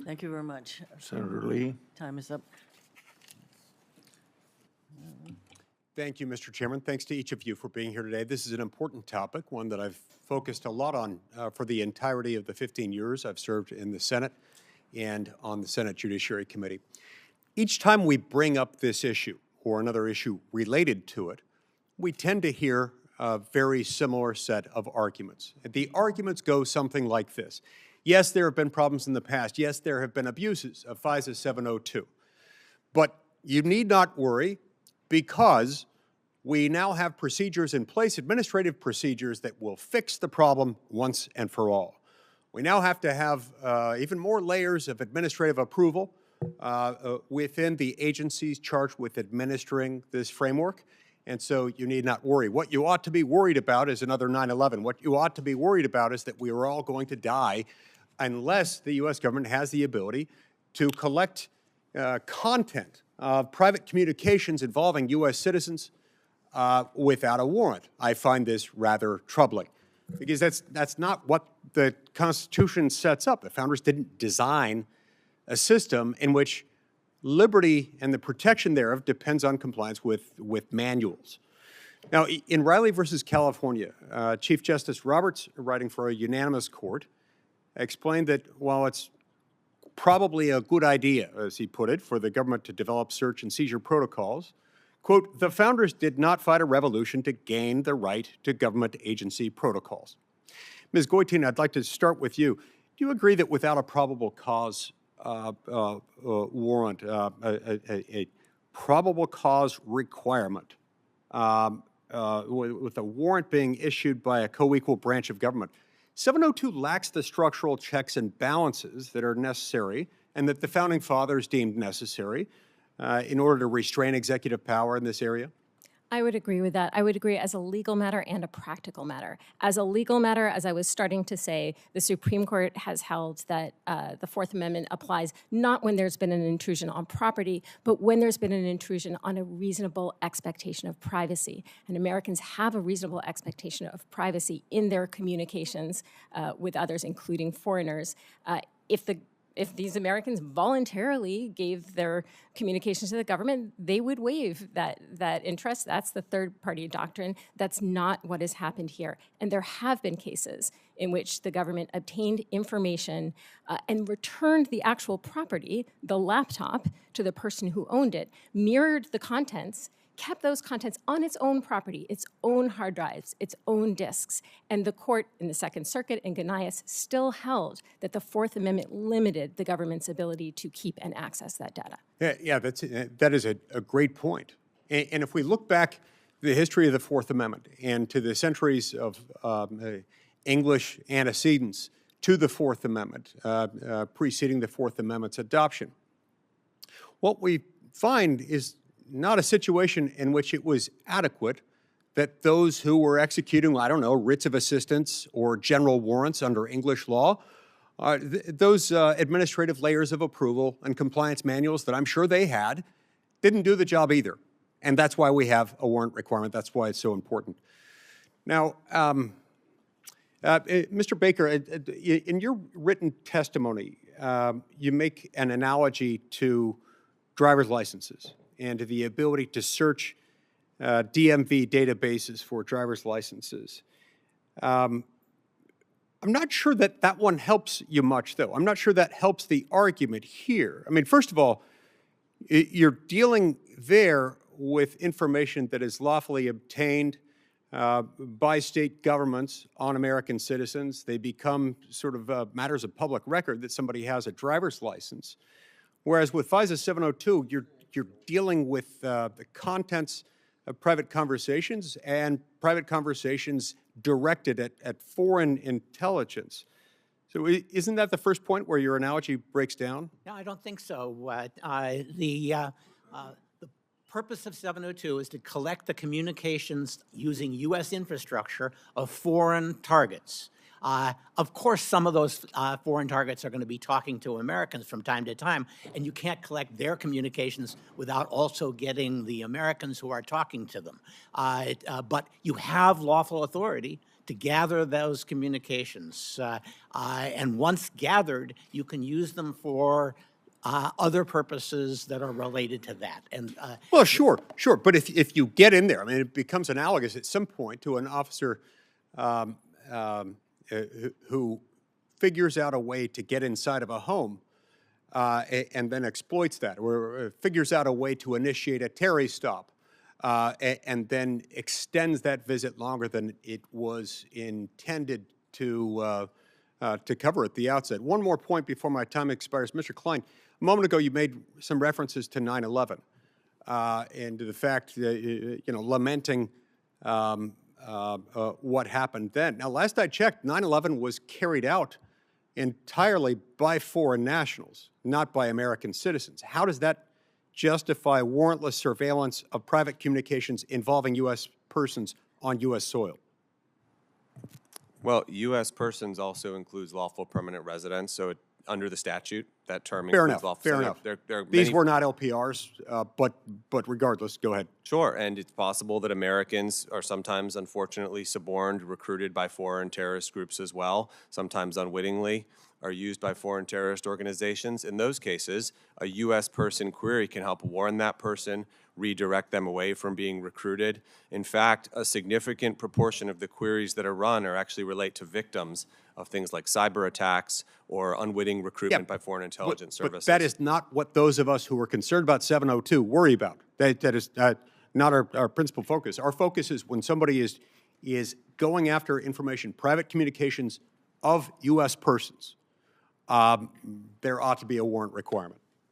Thank you very much. Senator Lee. Time is up. Thank you, Mr. Chairman. Thanks to each of you for being here today. This is an important topic, one that I've focused a lot on for the entirety of the 15 years I've served in the Senate and on the Senate Judiciary Committee. Each time we bring up this issue or another issue related to it, we tend to hear a very similar set of arguments. The arguments go something like this. Yes, there have been problems in the past. Yes, there have been abuses of FISA 702. But you need not worry, because we now have procedures in place, administrative procedures that will fix the problem once and for all. We now have to have even more layers of administrative approval within the agencies charged with administering this framework, and so you need not worry. What you ought to be worried about is another 9/11. What you ought to be worried about is that we are all going to die unless the U.S. government has the ability to collect content of private communications involving U.S. citizens without a warrant. I find this rather troubling, because that's not what the Constitution sets up. The founders didn't design a system in which liberty and the protection thereof depends on compliance with manuals. Now, in Riley versus California, Chief Justice Roberts, writing for a unanimous court, explained that while it's probably a good idea, as he put it, for the government to develop search and seizure protocols, quote, the founders did not fight a revolution to gain the right to government agency protocols. Ms. Goitein, I'd like to start with you. Do you agree that without a probable cause warrant, a probable cause requirement, with a warrant being issued by a co-equal branch of government, 702 lacks the structural checks and balances that are necessary and that the Founding Fathers deemed necessary in order to restrain executive power in this area? I would agree with that. I would agree as a legal matter and a practical matter. As a legal matter, as I was starting to say, the Supreme Court has held that the Fourth Amendment applies not when there's been an intrusion on property, but when there's been an intrusion on a reasonable expectation of privacy. And Americans have a reasonable expectation of privacy in their communications with others, including foreigners. If these Americans voluntarily gave their communications to the government, they would waive that interest. That's the third-party doctrine. That's not what has happened here. And there have been cases in which the government obtained information and returned the actual property, the laptop, to the person who owned it, mirrored the contents, kept those contents on its own property, its own hard drives, its own disks. And the court in the Second Circuit in Ganias still held that the Fourth Amendment limited the government's ability to keep and access that data. Yeah, that is a great point. And if we look back the history of the Fourth Amendment and to the centuries of English antecedents to the Fourth Amendment, preceding the Fourth Amendment's adoption, what we find is not a situation in which it was adequate that those who were executing, I don't know, writs of assistance or general warrants under English law, those administrative layers of approval and compliance manuals that I'm sure they had, didn't do the job either. And that's why we have a warrant requirement. That's why it's so important. Now, Mr. Baker, in your written testimony, you make an analogy to driver's licenses and to the ability to search DMV databases for driver's licenses. I'm not sure that that one helps you much, though. I'm not sure that helps the argument here. I mean, first of all, you're dealing there with information that is lawfully obtained by state governments on American citizens. They become sort of matters of public record that somebody has a driver's license. Whereas with FISA 702, you're dealing with the contents of private conversations and private conversations directed at foreign intelligence. So isn't that the first point where your analogy breaks down? No, I don't think so. The purpose of 702 is to collect the communications using U.S. infrastructure of foreign targets. Of course, some of those foreign targets are going to be talking to Americans from time to time, and you can't collect their communications without also getting the Americans who are talking to them. But you have lawful authority to gather those communications. And once gathered, you can use them for other purposes that are related to that. And well, sure. But if you get in there, I mean, it becomes analogous at some point to an officer who figures out a way to get inside of a home and then exploits that, or figures out a way to initiate a Terry stop and then extends that visit longer than it was intended to cover at the outset. One more point before my time expires. Mr. Klein, a moment ago you made some references to 9/11 and to the fact that, lamenting what happened then. Now, last I checked, 9/11 was carried out entirely by foreign nationals, not by American citizens. How does that justify warrantless surveillance of private communications involving U.S. persons on U.S. soil? Well, U.S. persons also includes lawful permanent residents, so under the statute, that term Fair includes enough. lawful. Fair enough. There are These many, were not LPRs, but regardless, go ahead. Sure, and it's possible that Americans are sometimes, unfortunately, suborned, recruited by foreign terrorist groups as well, sometimes unwittingly, are used by foreign terrorist organizations. In those cases, a U.S. person query can help warn that person, redirect them away from being recruited. In fact, a significant proportion of the queries that are run actually relate to victims of things like cyber attacks or unwitting recruitment by foreign intelligence services. But that is not what those of us who are concerned about 702 worry about. That is not our principal focus. Our focus is when somebody is going after information, private communications of U.S. persons, there ought to be a warrant requirement.